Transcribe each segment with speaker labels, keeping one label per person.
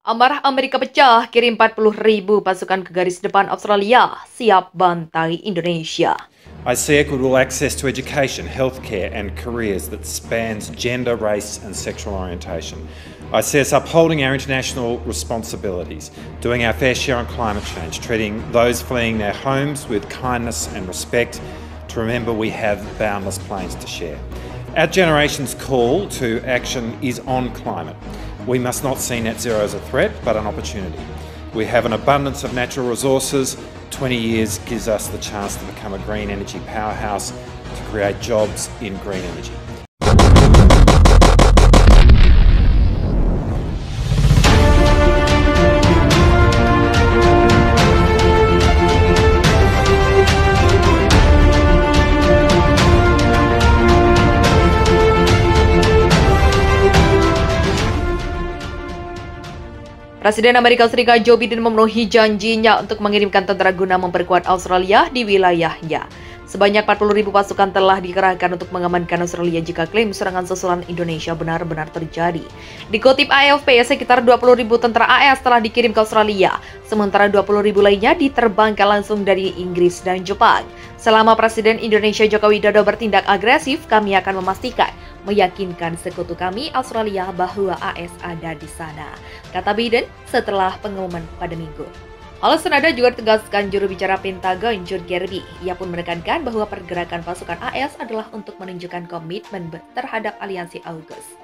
Speaker 1: Amarah Amerika pecah, kirim 40.000 pasukan ke garis depan Australia, siap bantai Indonesia.
Speaker 2: I see equitable access to education, healthcare and careers that spans gender, race and sexual orientation. I see us upholding our international responsibilities, doing our fair share on climate change, treating those fleeing their homes with kindness and respect, to remember we have boundless plains to share. Our generation's call to action is on climate. We must not see net zero as a threat, but an opportunity. We have an abundance of natural resources. 20 years gives us the chance to become a green energy powerhouse, to create jobs in green energy.
Speaker 1: Presiden Amerika Serikat Joe Biden memenuhi janjinya untuk mengirimkan tentara guna memperkuat Australia di wilayahnya. Sebanyak 40.000 pasukan telah dikerahkan untuk mengamankan Australia jika klaim serangan susulan Indonesia benar-benar terjadi. Dikutip AFP, sekitar 20.000 tentara AS telah dikirim ke Australia, sementara 20.000 lainnya diterbangkan langsung dari Inggris dan Jepang. Selama Presiden Indonesia Joko Widodo bertindak agresif, kami akan memastikan meyakinkan sekutu kami Australia bahwa AS ada di sana, kata Biden setelah pengumuman pada Minggu. Hal senada juga ditegaskan juru bicara Pentagon John Kirby. Ia pun menekankan bahwa pergerakan pasukan AS adalah untuk menunjukkan komitmen terhadap aliansi AUKUS.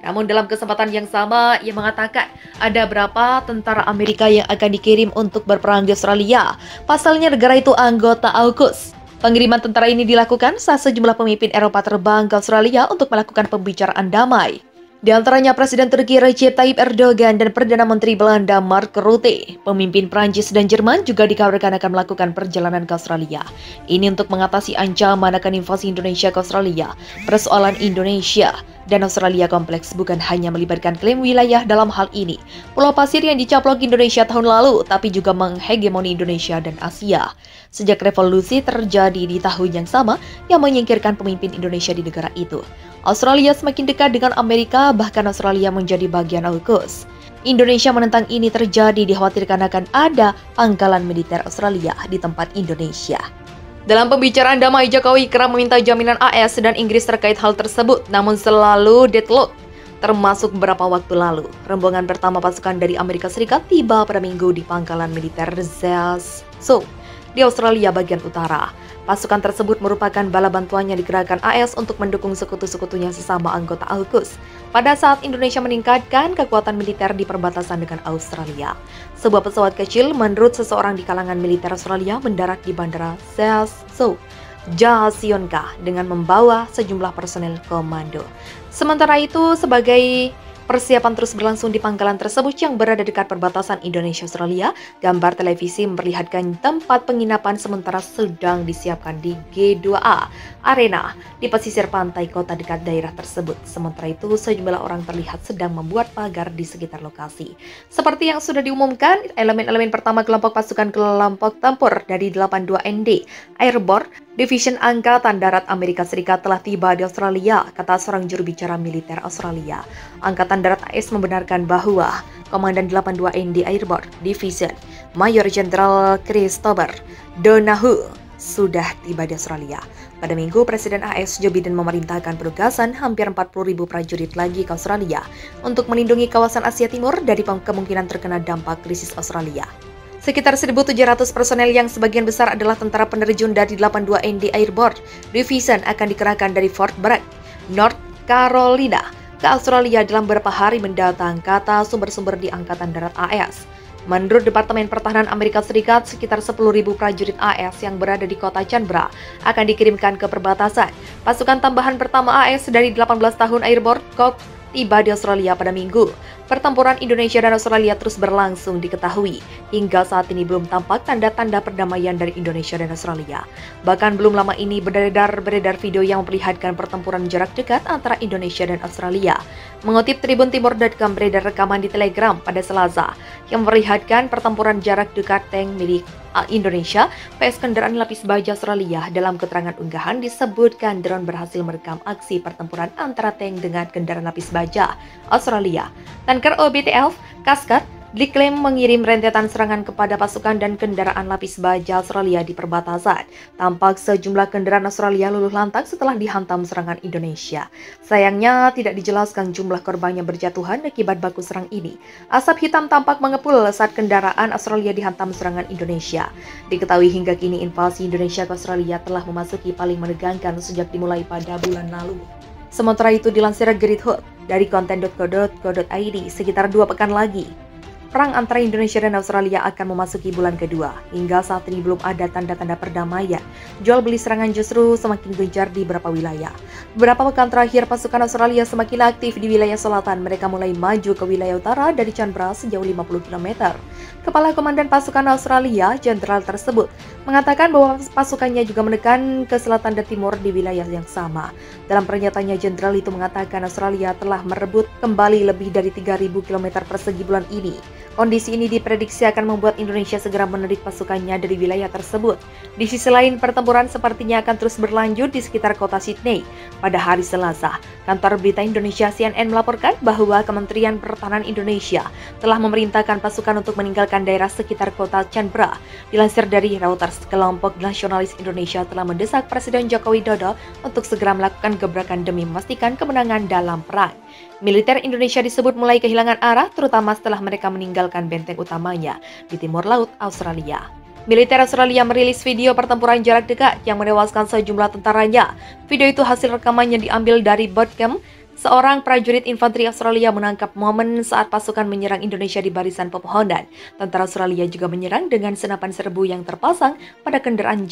Speaker 1: Namun dalam kesempatan yang sama, ia mengatakan ada berapa tentara Amerika yang akan dikirim untuk berperang di Australia. Pasalnya negara itu anggota AUKUS. Pengiriman tentara ini dilakukan saat sejumlah pemimpin Eropa terbang ke Australia untuk melakukan pembicaraan damai. Di antaranya Presiden Turki Recep Tayyip Erdogan dan Perdana Menteri Belanda Mark Rutte. Pemimpin Prancis dan Jerman juga dikabarkan akan melakukan perjalanan ke Australia. Ini untuk mengatasi ancaman akan invasi Indonesia ke Australia. Persoalan Indonesia dan Australia kompleks, bukan hanya melibatkan klaim wilayah dalam hal ini. Pulau pasir yang dicaplok Indonesia tahun lalu, tapi juga menghegemoni Indonesia dan Asia. Sejak revolusi terjadi di tahun yang sama yang menyingkirkan pemimpin Indonesia di negara itu. Australia semakin dekat dengan Amerika, bahkan Australia menjadi bagian AUKUS. Indonesia menentang ini terjadi, dikhawatirkan akan ada pangkalan militer Australia di tempat Indonesia. Dalam pembicaraan damai, Jokowi kerap meminta jaminan AS dan Inggris terkait hal tersebut, namun selalu deadlock. Termasuk beberapa waktu lalu, rombongan pertama pasukan dari Amerika Serikat tiba pada Minggu di pangkalan militer Zelzow di Australia bagian utara. Pasukan tersebut merupakan bala bantuan yang digerakkan AS untuk mendukung sekutu-sekutunya sesama anggota AUKUS pada saat Indonesia meningkatkan kekuatan militer di perbatasan dengan Australia. Sebuah pesawat kecil menurut seseorang di kalangan militer Australia mendarat di bandara Zelzow, Jasionka dengan membawa sejumlah personel komando. Sementara itu, sebagai persiapan terus berlangsung di pangkalan tersebut yang berada dekat perbatasan Indonesia-Australia, gambar televisi memperlihatkan tempat penginapan sementara sedang disiapkan di G2A Arena di pesisir pantai kota dekat daerah tersebut. Sementara itu, sejumlah orang terlihat sedang membuat pagar di sekitar lokasi. Seperti yang sudah diumumkan, elemen-elemen pertama kelompok pasukan kelompok tempur dari 82ND Airborne Division Angkatan Darat Amerika Serikat telah tiba di Australia, kata seorang juru bicara militer Australia. Angkatan Darat AS membenarkan bahwa Komandan 82ND Airborne Division Mayor Jenderal Christopher Donohue sudah tiba di Australia. Pada Minggu, Presiden AS Joe Biden memerintahkan penugasan hampir 40.000 prajurit lagi ke Australia untuk melindungi kawasan Asia Timur dari kemungkinan terkena dampak krisis Australia. Sekitar 1.700 personel yang sebagian besar adalah tentara penerjun dari 82ND Airborne Division akan dikerahkan dari Fort Bragg, North Carolina, ke Australia dalam beberapa hari mendatang, kata sumber-sumber di Angkatan Darat AS. Menurut Departemen Pertahanan Amerika Serikat, sekitar 10.000 prajurit AS yang berada di kota Canberra akan dikirimkan ke perbatasan. Pasukan tambahan pertama AS dari 18 tahun Airborne Corps tiba di Australia pada Minggu. Pertempuran Indonesia dan Australia terus berlangsung diketahui. Hingga saat ini belum tampak tanda-tanda perdamaian dari Indonesia dan Australia. Bahkan belum lama ini beredar video yang memperlihatkan pertempuran jarak dekat antara Indonesia dan Australia. Mengutip tribuntimur.com, beredar rekaman di Telegram pada Selasa yang memperlihatkan pertempuran jarak dekat tank milik Indonesia vs kendaraan lapis baja Australia. Dalam keterangan unggahan disebutkan drone berhasil merekam aksi pertempuran antara tank dengan kendaraan lapis baja Australia. Tanker OBTF Cascade diklaim mengirim rentetan serangan kepada pasukan dan kendaraan lapis baja Australia di perbatasan. Tampak sejumlah kendaraan Australia luluh lantak setelah dihantam serangan Indonesia. Sayangnya tidak dijelaskan jumlah korban yang berjatuhan akibat baku serang ini. Asap hitam tampak mengepul saat kendaraan Australia dihantam serangan Indonesia. Diketahui hingga kini invasi Indonesia ke Australia telah memasuki paling menegangkan sejak dimulai pada bulan lalu. Sementara itu dilansir Great Hood dari konten.co.id, sekitar 2 pekan lagi perang antara Indonesia dan Australia akan memasuki bulan kedua. Hingga saat ini belum ada tanda-tanda perdamaian. Jual beli serangan justru semakin gencar di beberapa wilayah. Beberapa pekan terakhir pasukan Australia semakin aktif di wilayah selatan. Mereka mulai maju ke wilayah utara dari Canberra sejauh 50 km. Kepala Komandan Pasukan Australia, jenderal tersebut, mengatakan bahwa pasukannya juga menekan ke selatan dan timur di wilayah yang sama. Dalam pernyataannya, jenderal itu mengatakan Australia telah merebut kembali lebih dari 3.000 km persegi bulan ini. Kondisi ini diprediksi akan membuat Indonesia segera menarik pasukannya dari wilayah tersebut. Di sisi lain, pertempuran sepertinya akan terus berlanjut di sekitar kota Sydney. Pada hari Selasa, kantor berita Indonesia CNN melaporkan bahwa Kementerian Pertahanan Indonesia telah memerintahkan pasukan untuk meninggalkan daerah sekitar kota Canberra. Dilansir dari Reuters, kelompok nasionalis Indonesia telah mendesak Presiden Joko Widodo untuk segera melakukan gebrakan demi memastikan kemenangan dalam perang. Militer Indonesia disebut mulai kehilangan arah, terutama setelah mereka meninggalkan benteng utamanya di timur laut Australia. Militer Australia merilis video pertempuran jarak dekat yang menewaskan sejumlah tentaranya. Video itu hasil rekaman yang diambil dari bootcamp. Seorang prajurit infanteri Australia menangkap momen saat pasukan menyerang Indonesia di barisan pepohonan. Tentara Australia juga menyerang dengan senapan serbu yang terpasang pada kendaraan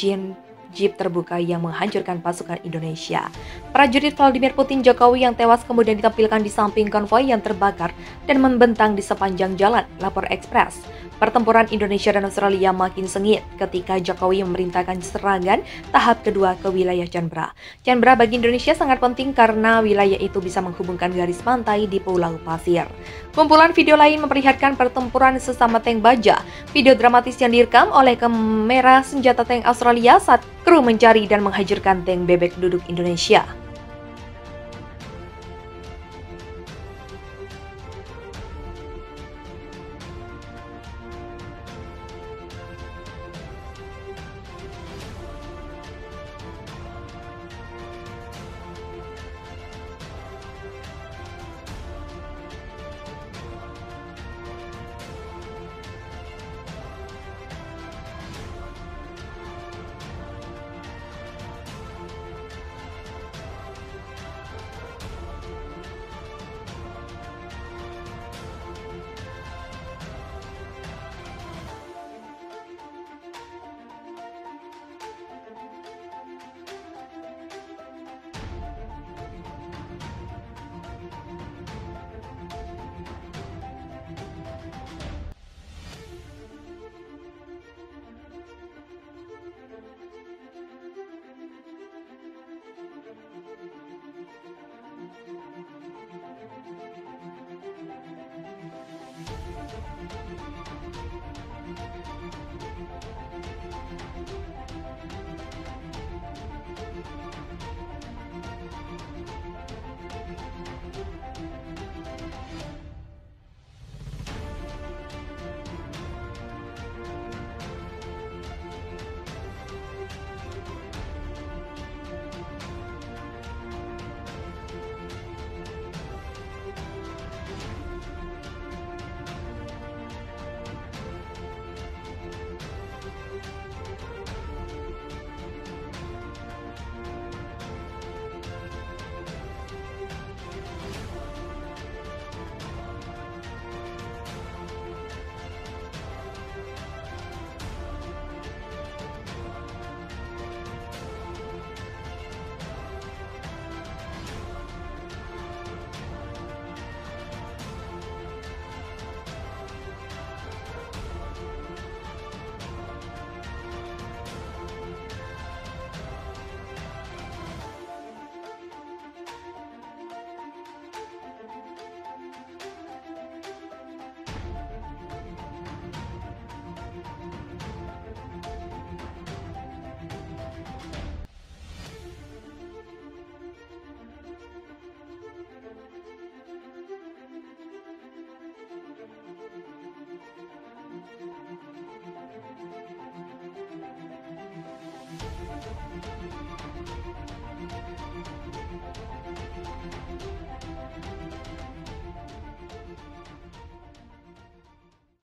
Speaker 1: jeep terbuka yang menghancurkan pasukan Indonesia. Prajurit Vladimir Putin Jokowi yang tewas kemudian ditampilkan di samping konvoi yang terbakar dan membentang di sepanjang jalan, lapor Express. Pertempuran Indonesia dan Australia makin sengit ketika Jokowi memerintahkan serangan tahap kedua ke wilayah Canberra. Canberra bagi Indonesia sangat penting karena wilayah itu bisa menghubungkan garis pantai di Pulau Pasir. Kumpulan video lain memperlihatkan pertempuran sesama tank baja. Video dramatis yang direkam oleh kamera senjata tank Australia saat kru mencari dan menghancurkan tank bebek duduk Indonesia.